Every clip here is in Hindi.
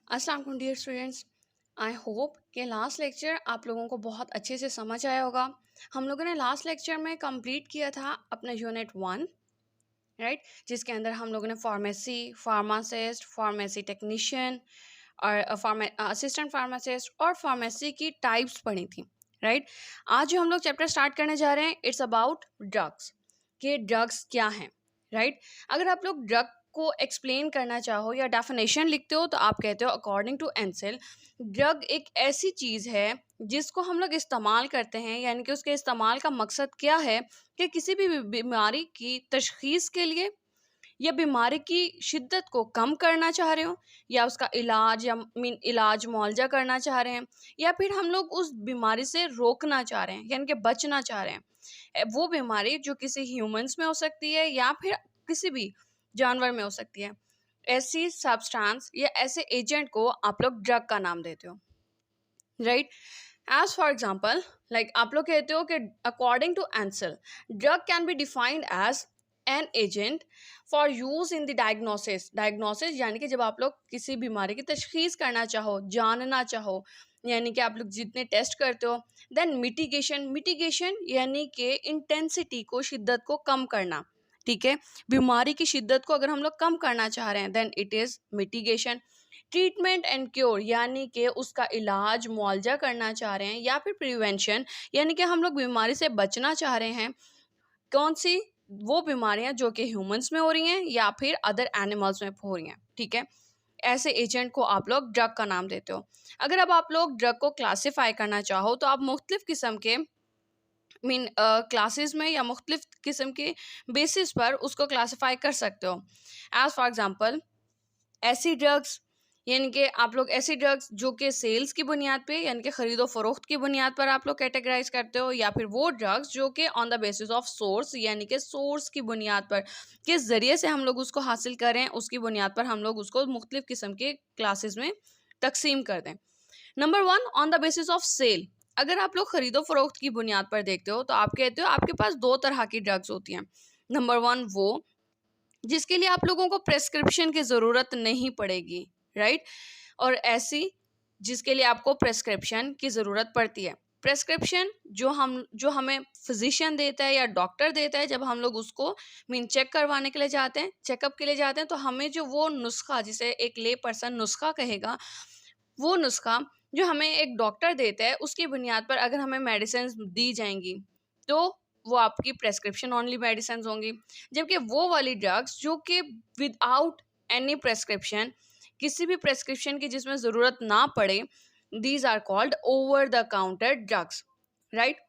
अस्सलाम वालेकुम डियर स्टूडेंट्स। आई होप कि लास्ट लेक्चर आप लोगों को बहुत अच्छे से समझ आया होगा। हम लोगों ने लास्ट लेक्चर में कंप्लीट किया था अपना यूनिट 1, राइट, जिसके अंदर हम लोगों ने फार्मेसी, फार्मासिस्ट, फार्मेसी टेक्नीशियन और असिस्टेंट फार्मासिस्ट और फार्मेसी की टाइप्स पढ़ी थी, राइट। आज जो हम लोग चैप्टर स्टार्ट करने जा रहे हैं इट्स अबाउट ड्रग्स, कि ड्रग्स क्या हैं, राइट। अगर आप लोग ड्रग को एक्सप्लेन करना चाहो या डेफिनेशन लिखते हो तो आप कहते हो अकॉर्डिंग टू एंसेल, ड्रग एक ऐसी चीज़ है जिसको हम लोग इस्तेमाल करते हैं, यानी कि उसके इस्तेमाल का मकसद क्या है कि किसी भी बीमारी की तशखीस के लिए या बीमारी की शिद्दत को कम करना चाह रहे हो, या उसका इलाज या इलाज मुआवजा करना चाह रहे हैं, या फिर हम लोग उस बीमारी से रोकना चाह रहे हैं यानी कि बचना चाह रहे हैं। वो बीमारी जो किसी ह्यूमंस में हो सकती है या फिर किसी भी जानवर में हो सकती है, ऐसी सब्सटेंस या ऐसे एजेंट को आप लोग ड्रग का नाम देते हो, right. As for example, like आप लोग कहते हो कि according to Ansel, drug can be defined as an agent for use in the diagnosis यानी कि जब आप लोग किसी बीमारी की तशखीस करना चाहो, जानना चाहो, यानी कि आप लोग जितने टेस्ट करते हो। देन मिटिगेशन यानी कि इंटेंसिटी को, शिद्दत को कम करना, ठीक है। बीमारी की शिद्दत को अगर हम लोग कम करना चाह रहे हैं then it is mitigation. Treatment and cure यानी कि उसका इलाज मुआवजा करना चाह रहे हैं, या फिर प्रिवेंशन यानी कि हम लोग बीमारी से बचना चाह रहे हैं। कौन सी? वो बीमारियां जो कि ह्यूमंस में हो रही हैं या फिर अदर एनिमल्स में हो रही हैं, ठीक है। ऐसे एजेंट को आप लोग ड्रग का नाम देते हो। अगर अब आप लोग ड्रग को क्लासिफाई करना चाहो तो आप मुख्तलिफ किस्म के क्लासेस में या मुख्तलिफ किस्म के बेसिस पर उसको क्लासिफाई कर सकते हो। एज फॉर एग्जांपल, ऐसी ड्रग्स यानी कि आप लोग ऐसी ड्रग्स जो कि सेल्स की बुनियाद पे यानी कि ख़रीदो फरोख्त की बुनियाद पर आप लोग कैटेगराइज करते हो, या फिर वो ड्रग्स जो कि on the basis of source यानी कि सोर्स की बुनियाद पर, किस ज़रिए से हम लोग उसको हासिल करें उसकी बुनियाद पर हम लोग उसको मुख्तलिफ किस्म के क्लासेस में तकसीम कर दें। Number 1, on the basis of sale. अगर आप लोग ख़रीदो फरोख्त की बुनियाद पर देखते हो तो आप कहते हो आपके पास दो तरह की ड्रग्स होती हैं। नंबर 1 वो जिसके लिए आप लोगों को प्रेस्क्रिप्शन की ज़रूरत नहीं पड़ेगी, राइट, और ऐसी जिसके लिए आपको प्रेस्क्रिप्शन की ज़रूरत पड़ती है। प्रेस्क्रिप्शन जो हमें फिजिशियन देता है या डॉक्टर देता है, जब हम लोग उसको चेक करवाने के लिए जाते हैं, चेकअप के लिए जाते हैं, तो हमें जो वो नुस्खा, जिसे एक ले पर्सन नुस्खा कहेगा, वो नुस्खा जो हमें एक डॉक्टर देता है उसकी बुनियाद पर अगर हमें मेडिसिन दी जाएंगी तो वो आपकी प्रेस्क्रिप्शन ओनली मेडिसिन होंगी। जबकि वो वाली ड्रग्स जो कि विदाउट एनी प्रेस्क्रिप्शन, किसी भी प्रेस्क्रिप्शन की जिसमें ज़रूरत ना पड़े, these are called over the counter drugs, right.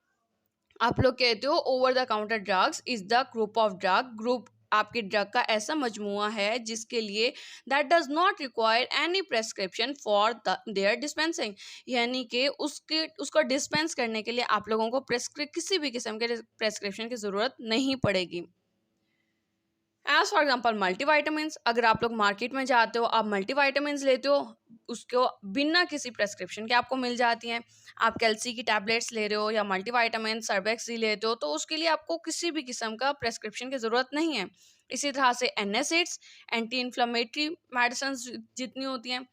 आप लोग कहते हो over the counter drugs is the group आपकी ड्रग का ऐसा मजमुआ है जिसके लिए that does not require any prescription for their dispensing, यानी कि उसको डिस्पेंस करने के लिए आप लोगों को किसी भी किस्म के प्रेस्क्रिप्शन की ज़रूरत नहीं पड़ेगी। एज फॉर एग्जाम्पल मल्टीवाइटामिन, अगर आप लोग मार्केट में जाते हो, आप मल्टीवाइटामिन लेते हो, उसको बिना किसी प्रेस्क्रिप्शन के आपको मिल जाती हैं। आप कैल्सी की टैबलेट्स ले रहे हो या मल्टीवाइटामिन सर्बेक्सी लेते हो तो उसके लिए आपको किसी भी किस्म का प्रेस्क्रिप्शन की ज़रूरत नहीं है। इसी तरह से एनएसएड्स, एंटी इन्फ्लेमेटरी मेडिसिन जितनी होती हैं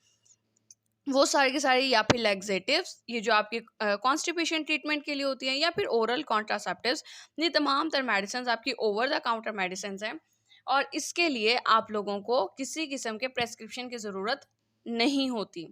वो सारी की सारी, या फिर लैक्सेटिव्स, ये जो आपके कॉन्स्टिपेशन ट्रीटमेंट के लिए होती हैं, या फिर ओरल कॉन्ट्रासेप्टिव्स, ये तमाम तर मेडिसिन आपकी ओवर द काउंटर मेडिसिन हैं, और इसके लिए आप लोगों को किसी किस्म के प्रेस्क्रिप्शन की ज़रूरत नहीं होती।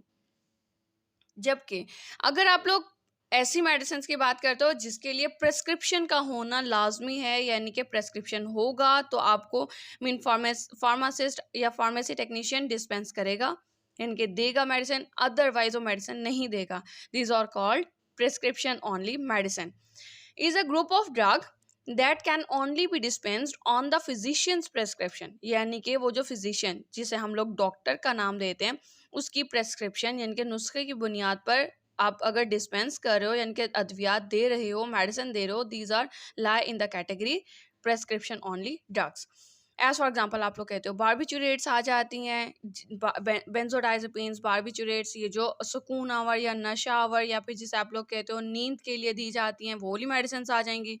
जबकि अगर आप लोग ऐसी मेडिसिन की बात करते हो जिसके लिए प्रेस्क्रिप्शन का होना लाजमी है, यानी कि प्रेस्क्रिप्शन होगा तो आपको फार्मासिस्ट या फार्मेसी टेक्नीशियन डिस्पेंस करेगा, यानी कि देगा मेडिसिन, अदरवाइज वो मेडिसिन नहीं देगा। These are called prescription only medicine. Is a group of drug that can only be dispensed on the physician's prescription, यानी कि वो जो फिजिशियन, जिसे हम लोग डॉक्टर का नाम देते हैं, उसकी प्रेस्क्रिप्शन यानी कि नुस्खे की बुनियाद पर आप अगर डिस्पेंस कर रहे हो, यानी कि अद्वियात दे रहे हो, मेडिसिन दे रहे हो, these are lie in the category prescription only drugs. As for example, आप लोग कहते हो बारबिचुरेट्स आ जाती हैं, बेंजोडाइजेपिन्स, बारबिचुरेट्स, ये जो सुकून आवर या नशा आवर या फिर जिसे आप लोग कहते हो नींद के लिए दी जाती हैं, वो वाली मेडिसिन आ जाएंगी।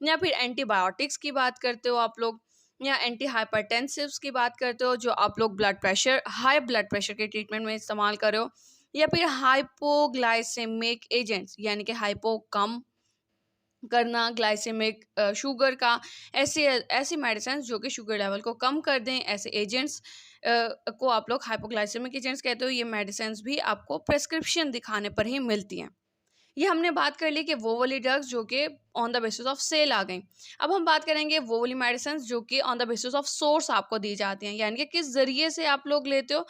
या फिर एंटीबायोटिक्स की बात करते हो आप लोग, या एंटी हाइपरटेंसिव्स की बात करते हो जो आप लोग हाई ब्लड प्रेशर के ट्रीटमेंट में इस्तेमाल कर रहे हो, या फिर हाइपोग्लाइसेमिक एजेंट्स यानी कि हाइपो कम करना, ग्लाइसेमिक शुगर का, ऐसी ऐसी मेडिसिन जो कि शुगर लेवल को कम कर दें, ऐसे एजेंट्स को आप लोग हाइपोग्लाइसेमिक एजेंट्स कहते हो। ये मेडिसिन भी आपको प्रेस्क्रिप्शन दिखाने पर ही मिलती हैं। ये हमने बात कर ली कि वो वाली ड्रग्स जो कि on the basis of cell आ गई। अब हम बात करेंगे वो वाली मेडिसिन जो कि on the basis of source आपको दी जाती हैं, यानी कि किस ज़रिए से आप लोग लेते हो,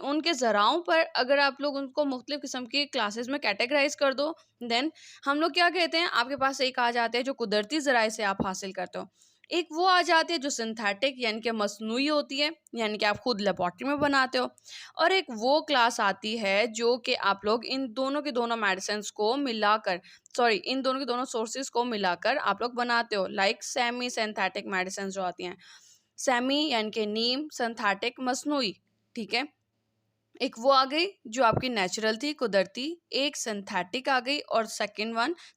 उनके ज़राओं पर अगर आप लोग उनको मुख्तलिफ किस्म की क्लासेस में कैटेगराइज कर दो, देन हम लोग क्या कहते हैं, आपके पास एक आ जाते हैं जो कुदरती ज़राए से आप हासिल करते हो, एक वो आ जाती है जो सिंथेटिक यानी कि मसनूई होती है, यानी कि आप खुद लेबॉर्ट्री में बनाते हो, और एक वो क्लास आती है जो कि आप लोग इन दोनों के दोनों मेडिसिन को मिलाकर, इन दोनों के दोनों सोर्सेज को मिलाकर आप लोग बनाते हो, लाइक सेमी सिंथेटिक मेडिसिन जो आती हैं। सेमी यानी कि नीम, सिंथेटिक मसनूई, ठीक है। एक वो आ गई जो आपकी नेचुरल थी, कुदरती, एक सिंथेटिक आ गई, और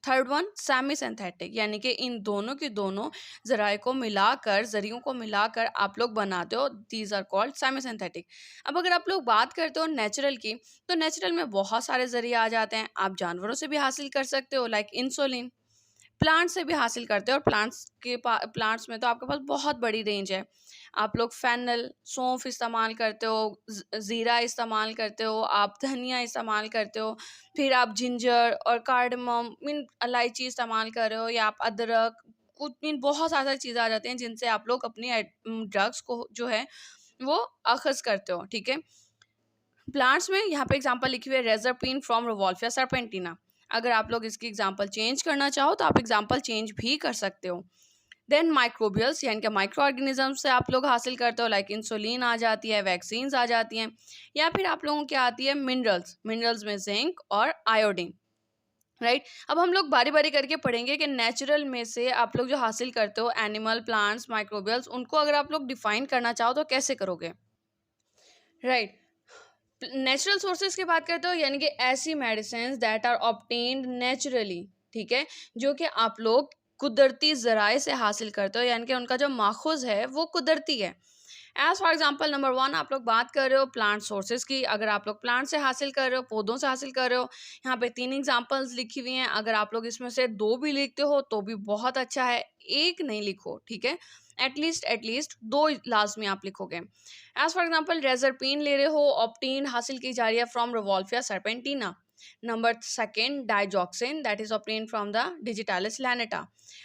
थर्ड वन सेमी सिंथेटिक, यानी कि इन दोनों के दोनों जरियों को मिलाकर आप लोग बनाते हो, these are called semi synthetic. अब अगर आप लोग बात करते हो नेचुरल की, तो नेचुरल में बहुत सारे जरिए आ जाते हैं। आप जानवरों से भी हासिल कर सकते हो, लाइक इंसुलिन, प्लांट से भी हासिल करते हो, और प्लांट्स में तो आपके पास बहुत बड़ी रेंज है। आप लोग फेनल, सौंफ इस्तेमाल करते हो, ज़ीरा इस्तेमाल करते हो, आप धनिया इस्तेमाल करते हो, फिर आप जिंजर और कार्डमम मीन इलायची इस्तेमाल कर रहे हो, या आप अदरक, कुछ मीन बहुत सारी चीज़ें आ जाती हैं जिनसे आप लोग अपनी ड्रग्स को जो है वो अखज़ करते हो, ठीक है। प्लांट्स में यहाँ पे एग्जांपल लिखी हुई है रेज़रपिन फ्रॉम रिवोल्फिया सर्पेंटिना। अगर आप लोग इसकी एग्जांपल चेंज करना चाहो तो आप एग्जांपल चेंज भी कर सकते हो। देन माइक्रोबियल्स यानी कि माइक्रो ऑर्गेनिज्म से आप लोग हासिल करते हो, लाइक इंसुलिन आ जाती है, वैक्सीन्स आ जाती हैं, या फिर आप लोगों की आती है मिनरल्स में जिंक और आयोडीन, राइट। अब हम लोग बारी बारी करके पढ़ेंगे कि नेचुरल में से आप लोग जो हासिल करते हो, एनिमल, प्लांट्स, माइक्रोबियल्स, उनको अगर आप लोग डिफाइन करना चाहो तो कैसे करोगे, राइट। नेचुरल सोर्सेज की बात करते हो, यानी कि ऐसी medicine that are obtained naturally, ठीक है, जो कि आप लोग कुदरती ज़राए से हासिल करते हो, यानी कि उनका जो माखुज है वो कुदरती है। एज फॉर एग्जाम्पल नंबर 1 आप लोग बात कर रहे हो प्लांट सोर्सेज की। अगर आप लोग प्लांट से हासिल कर रहे हो, पौधों से हासिल कर रहे हो, यहाँ पे 3 एग्जाम्पल्स लिखी हुई हैं। अगर आप लोग इसमें से 2 भी लिखते हो तो भी बहुत अच्छा है, एक नहीं लिखो, ठीक है। एटलीस्ट 2 लाजमी आप लिखोगे। एज फॉर एग्जाम्पल रेजरपिन ले रहे हो, ऑप्टीन हासिल की जा रही है from Rauwolfia serpentina. Number 2 digoxin that is obtained from the digitalis lanata.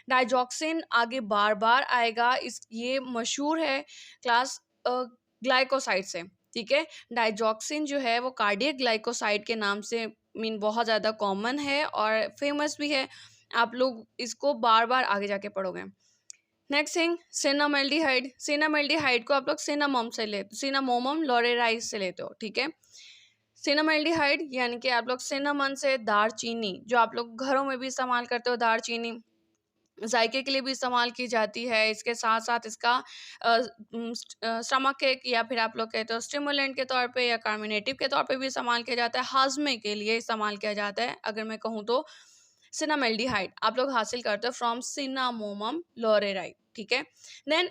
Digoxin आगे बार बार आएगा, ये मशहूर है क्लास ग्लाइकोसाइड से, ठीक है। डाइजॉक्सिन जो है वो कार्डियक ग्लाइकोसाइड के नाम से मीन बहुत ज़्यादा कॉमन है और फेमस भी है। आप लोग इसको बार बार आगे जाके पढ़ोगे। नेक्स्ट थिंग सिनामेल्डिहाइड को आप लोग सिनामोमम लोरेराइज से लेते हो, ठीक है। सिनामेल्डिहाइड यानी कि आप लोग सिनामन से, दारचीनी जो आप लोग घरों में भी इस्तेमाल करते हो, दारचीनी जायके के लिए भी इस्तेमाल की जाती है। इसके साथ साथ इसका स्टमक एक, या फिर आप लोग कहते हो स्टिमुलेंट के तौर पे या कार्मिनेटिव के तौर पे भी इस्तेमाल किया जाता है, हाजमे के लिए इस्तेमाल किया जाता है। अगर मैं कहूँ तो सिनामेल्डिहाइड आप लोग हासिल करते हो फ्रॉम सिनामोमम लोरेराई, ठीक है। देन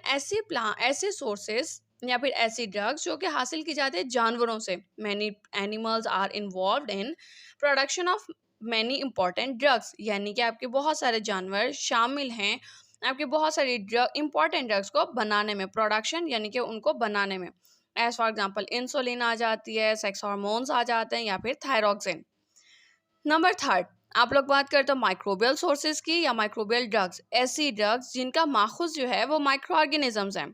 ऐसे सोर्सेस या फिर ऐसी ड्रग्स जो कि हासिल की जाती है जानवरों से। Many animals are involved in production of many important drugs, यानी कि आपके बहुत सारे जानवर शामिल हैं आपके बहुत सारी इंपॉर्टेंट ड्रग्स को बनाने में, प्रोडक्शन यानी कि उनको बनाने में। एज फॉर एग्जांपल इंसुलिन आ जाती है, सेक्स हार्मोन्स आ जाते हैं, या फिर थायरॉक्सिन। नंबर 3 आप लोग बात करते हो माइक्रोबियल सोर्सेज की या माइक्रोबियल ड्रग्स, ऐसी ड्रग्स जिनका माखुज जो है वो माइक्रो ऑर्गेनिजम्स हैं,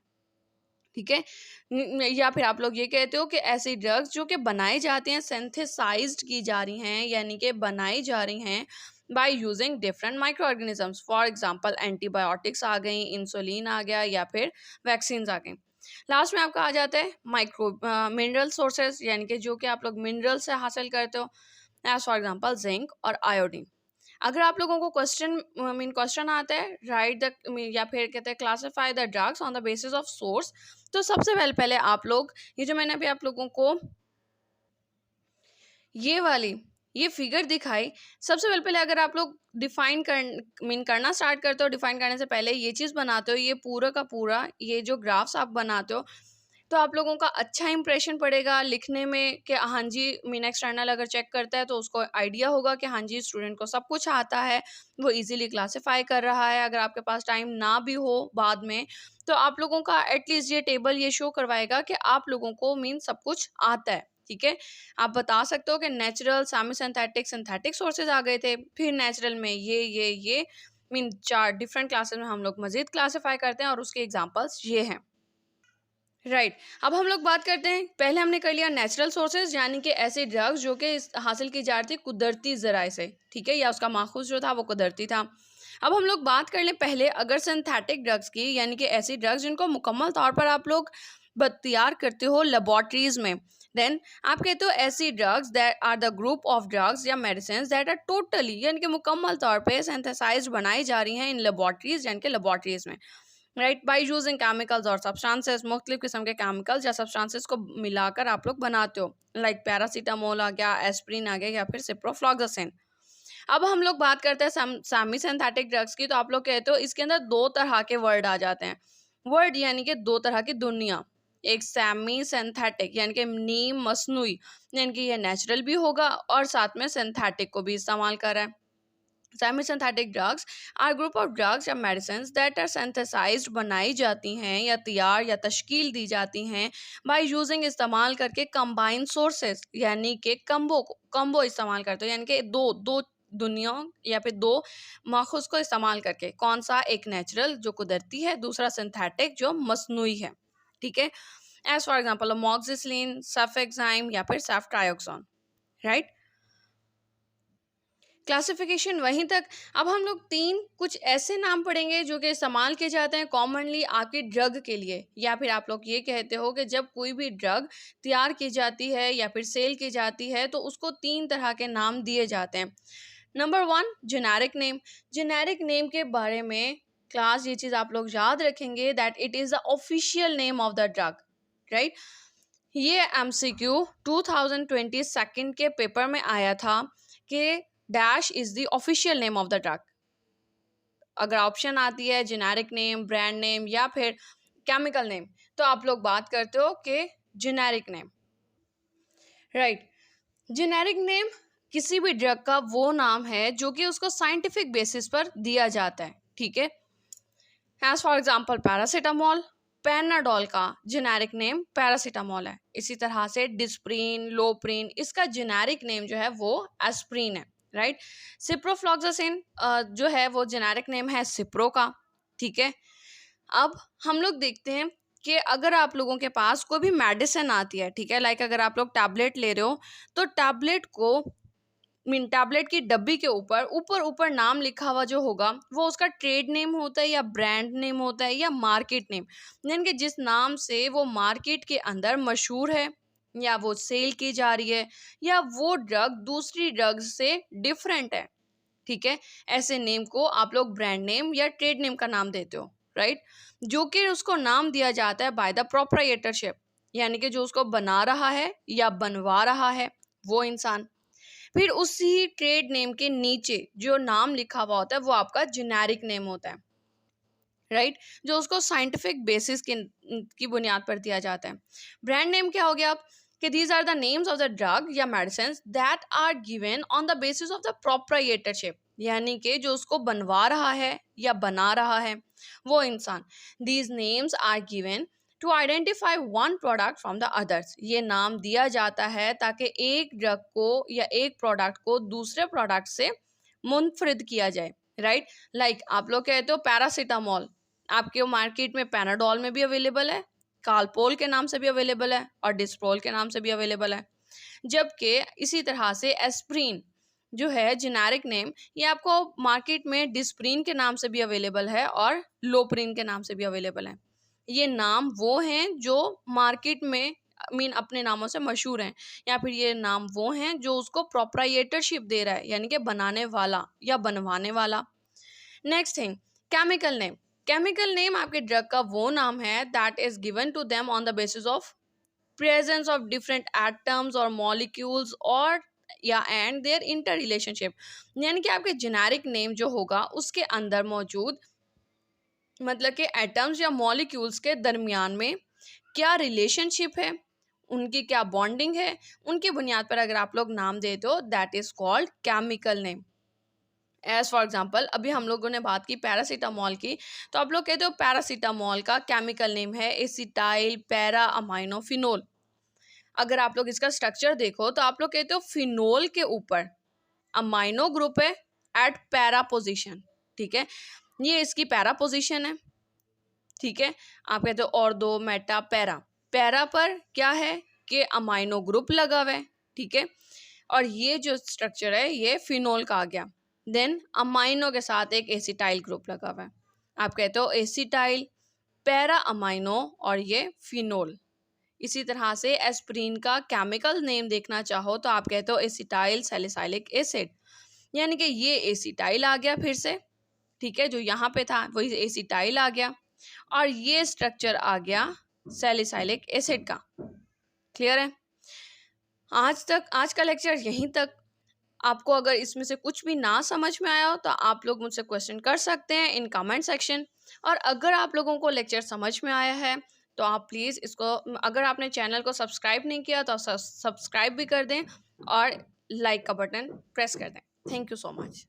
ठीक है। या फिर आप लोग ये कहते हो कि ऐसी ड्रग्स जो कि बनाई जाती हैं, सिंथेसाइज्ड की जा रही हैं, यानी कि बनाई जा रही हैं by using different micro organisms. For example antibiotics आ गई, इंसुलिन आ गया, या फिर वैक्सीन आ गई। लास्ट में आपका आ जाता है मिनरल सोर्सेज, यानी कि जो कि आप लोग मिनरल से हासिल करते हो, एज फॉर एग्जांपल जिंक और आयोडीन। अगर आप लोगों को क्वेश्चन आता है राइट द, या फिर कहते हैं classify the drugs on the basis of source, तो सबसे पहले आप लोग ये जो मैंने अभी आप लोगों को ये वाली ये फिगर दिखाई, सबसे पहले अगर आप लोग डिफाइन करना स्टार्ट करते हो, डिफाइन करने से पहले ये चीज़ बनाते हो, ये पूरा का पूरा ये जो ग्राफ्स आप बनाते हो, तो आप लोगों का अच्छा इंप्रेशन पड़ेगा लिखने में कि हाँ जी, मीन एक्सटर्नल अगर चेक करता है तो उसको आइडिया होगा कि हाँ जी स्टूडेंट को सब कुछ आता है, वो इजीली क्लासिफाई कर रहा है। अगर आपके पास टाइम ना भी हो बाद में, तो आप लोगों का एटलीस्ट ये टेबल ये शो करवाएगा कि आप लोगों को मीन सब कुछ आता है। ठीक है, आप बता सकते हो कि natural, semi synthetic, synthetic sources आ गए थे, फिर नेचुरल में ये मीन 4 डिफरेंट क्लासेस में हम लोग मजीद क्लासिफाई करते हैं और उसके एग्जांपल्स ये हैं। राइट, अब हम लोग बात करते हैं, पहले हमने कर लिया नेचुरल सोर्सेज, यानी कि ऐसे ड्रग्स जो कि हासिल की जा रही थी कुदरती ज़राए से, ठीक है, या उसका माखूज जो था वो कुदरती था। अब हम लोग बात कर लें पहले अगर सिंथेटिक ड्रग्स की, यानी कि ऐसी ड्रग्स जिनको मुकम्मल तौर पर आप लोग तैयार करते हो लेबॉर्ट्रीज में, देन आप कहते हो ऐसी drugs that are the group of drugs या मेडिसिन दैट आर टोटली, यानी कि मुकम्मल तौर पे सिंथेसाइज्ड बनाई जा रही हैं इन लेबॉर्ट्रीज, यानी कि लेबॉर्ट्रीज में, राइट, बाई यूजिंग केमिकल्स और सब्सटेंसेस, मुख्तलिफ किस्म के केमिकल्स या सब्सटेंसेस को मिलाकर आप लोग बनाते हो, लाइक पैरासीटामोल आ गया, एस्प्रिन आ गया, या फिर सिप्रोफ्लॉक्सासिन। अब हम लोग बात करते हैं सेमी सिंथेटिक ड्रग्स की, तो आप लोग कहते हो इसके अंदर दो तरह के वर्ड आ जाते हैं, वर्ड यानी कि दो तरह की दुनिया, एक सेमी सिंथेटिक यानी कि नीम मसनूई, यानी कि ये नेचुरल भी होगा और साथ में सिंथेटिक को भी इस्तेमाल कर रहा है। Semi synthetic drugs are group of drugs या मेडिसिन्स दैट आर सिंथेसाइज्ड, बनाई जाती हैं या तैयार या तश्कील दी जाती हैं बाय यूजिंग, इस्तेमाल करके कंबाइन सोर्सेज, यानी कि कम्बो इस्तेमाल करते हो, यानी कि दो दो दुनिया या फिर दो माखूज को इस्तेमाल करके, कौन सा, एक नेचुरल जो कुदरती है, दूसरा सिंथेटिक जो मसनूई है। ठीक है, एज फॉर एग्जाम्पल अमोक्सिसिलिन, सल्फेक्साइम या फिर सेफ्ट्रायोक्सोन, राइट। क्लासिफिकेशन वहीं तक। अब हम लोग तीन कुछ ऐसे नाम पढ़ेंगे जो कि इस्तेमाल किए जाते हैं कॉमनली आपकी ड्रग के लिए, या फिर आप लोग ये कहते हो कि जब कोई भी ड्रग तैयार की जाती है या फिर सेल की जाती है तो उसको तीन तरह के नाम दिए जाते हैं। Number 1, generic name. Generic name के बारे में क्लास ये चीज़ आप लोग याद रखेंगे that it is the official name of the drug, right. ये MCQ 2022 के पेपर में आया था कि dash is the official name of the drug. अगर ऑप्शन आती है जेनेरिक नेम, ब्रांड नेम या फिर केमिकल नेम, तो आप लोग बात करते हो कि generic name, right. Generic name किसी भी ड्रग का वो नाम है जो कि उसको साइंटिफिक बेसिस पर दिया जाता है, ठीक है। As for example paracetamol, Panadol का जेनेरिक नेम पैरासीटामोल है। इसी तरह से डिस्प्रीन, लोप्रीन, इसका जेनेरिक नेम जो है वो एस्प्रीन है, राइट। सिप्रोफ्लॉक्सासिन जो है वो जेनेरिक नेम है सिप्रो का, ठीक है। अब हम लोग देखते हैं कि अगर आप लोगों के पास कोई भी मेडिसिन आती है, ठीक है, लाइक अगर आप लोग टैबलेट ले रहे हो तो टैबलेट को मीन टैबलेट की डब्बी के ऊपर ऊपर ऊपर नाम लिखा हुआ जो होगा वो उसका ट्रेड नेम होता है या ब्रांड नेम होता है या मार्केट नेम, यानी कि जिस नाम से वो मार्केट के अंदर मशहूर है या वो सेल की जा रही है या वो ड्रग दूसरी ड्रग से डिफरेंट है, ठीक है। ऐसे नेम को आप लोग ब्रांड नेम या ट्रेड नेम का नाम देते हो, राइट। जो कि उसको नाम दिया जाता है बाय द प्रोप्राइटरशिप, यानी कि जो उसको बना रहा है या बनवा रहा है वो इंसान। फिर उसी ट्रेड नेम के नीचे जो नाम लिखा हुआ होता है वो आपका जेनेरिक नेम होता है, राइट, जो उसको साइंटिफिक बेसिस की बुनियाद पर दिया जाता है। ब्रांड नेम क्या हो गया कि these are the names of the drug या medicine that are given on the basis of the proprietorship, यानी कि जो उसको बनवा रहा है या बना रहा है वो इंसान। These names are given to identify one product from the others, ये नाम दिया जाता है ताकि एक ड्रग को या एक प्रोडक्ट को दूसरे प्रोडक्ट से मुनफरिद किया जाए, राइट। लाइक आप लोग कहते हो पैरासीटामोल, आपके मार्केट में पैनाडोल में भी अवेलेबल है, कालपोल के नाम से भी अवेलेबल है और डिस्प्रोल के नाम से भी अवेलेबल है। जबकि इसी तरह से एस्प्रीन जो है जेनेरिक नेम, ये आपको मार्केट में डिस्प्रीन के नाम से भी अवेलेबल है और लोप्रीन के नाम से भी अवेलेबल है। ये नाम वो हैं जो मार्केट में मीन अपने नामों से मशहूर हैं, या फिर ये नाम वो हैं जो उसको प्रोप्राइटरशिप दे रहा है, यानी कि बनाने वाला या बनवाने वाला। Next thing, chemical name. Chemical name आपके ड्रग का वो नाम है that is given to them on the basis of presence of different atoms और मॉलिक्यूल्स और या एंड देयर इंटर रिलेशनशिप, यानी कि आपके जेनेरिक नेम जो होगा उसके अंदर मौजूद मतलब कि एटम्स या मॉलिक्यूल्स के दरमियान में क्या रिलेशनशिप है, उनकी क्या बॉन्डिंग है, उनकी बुनियाद पर अगर आप लोग नाम देते हो that is called chemical name. As for example अभी हम लोगों ने बात की पैरासीटामोल की, तो आप लोग कहते हो पैरासीटामोल का केमिकल नेम है एसिटाइल पैरा अमाइनोफिनोल। अगर आप लोग इसका स्ट्रक्चर देखो तो आप लोग कहते हो फिनोल के ऊपर अमाइनो ग्रुप है एट पैरा पोजिशन, ठीक है, ये इसकी पैरा पोजिशन है, ठीक है। आप कहते हो और दो मेटा पैरा, पैरा पर क्या है कि अमाइनो ग्रुप लगा हुआ है, ठीक है, और ये जो स्ट्रक्चर है ये फिनोल का आ गया। देन अमाइनो के साथ एक एसिटाइल ग्रुप लगा हुआ है, आप कहते हो एसिटाइल पैरा अमाइनो और ये फिनोल। इसी तरह से एस्प्रीन का केमिकल नेम देखना चाहो तो आप कहते हो एसिटाइल सैलिसाइलिक एसिड, यानी कि ये एसिटाइल आ गया फिर से, ठीक है, जो यहाँ पे था वही एसिटाइल आ गया और ये स्ट्रक्चर आ गया सैलिसाइलिक एसिड का। क्लियर है? आज का लेक्चर यहीं तक। आपको अगर इसमें से कुछ भी ना समझ में आया हो तो आप लोग मुझसे क्वेश्चन कर सकते हैं इन कमेंट सेक्शन। और अगर आप लोगों को लेक्चर समझ में आया है तो आप प्लीज़ इसको, अगर आपने चैनल को सब्सक्राइब नहीं किया तो सब्सक्राइब भी कर दें और लाइक का बटन प्रेस कर दें। Thank you so much.